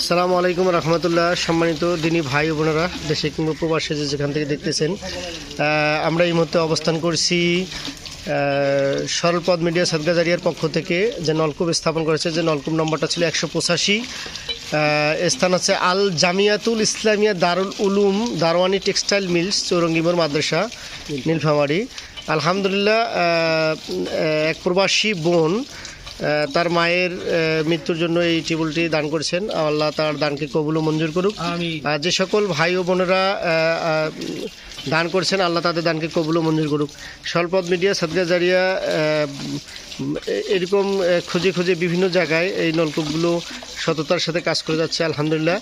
আসসালামু আলাইকুম রহমতুল্লাহ। সম্মানিত দিনী ভাই ও বোনেরা, দেশে কিংবা প্রবাসে যেখান থেকে দেখতেছেন, আমরা এই মুহূর্তে অবস্থান করছি সরলপদ মিডিয়া সদকা জারিয়ার পক্ষ থেকে যে নলকূপ স্থাপন করেছে, যে নলকূপ নম্বরটা ছিল 185। স্থান হচ্ছে আল জামিয়াতুল ইসলামিয়া দারুল উলুম দারওয়ানি টেক্সটাইল মিলস, চৌরঙ্গিমোড় মাদ্রাসা, নীলফামারী। আলহামদুলিল্লাহ, এক প্রবাসী বোন তার মায়ের মৃত্যুর জন্য এই টিউবওয়েলটি দান করেছেন। আল্লাহ তার দানকে কবুল ও মঞ্জুর করুক। যে সকল ভাই ও বোনেরা দান করছেন, আল্লাহ তাদের দানকে কবুল ও মঞ্জুর করুক। সরলপদ মিডিয়া সদকা জারিয়া এরকম খুঁজে খুঁজে বিভিন্ন জায়গায় এই নলকূপগুলো সততার সাথে কাজ করে যাচ্ছে, আলহামদুলিল্লাহ।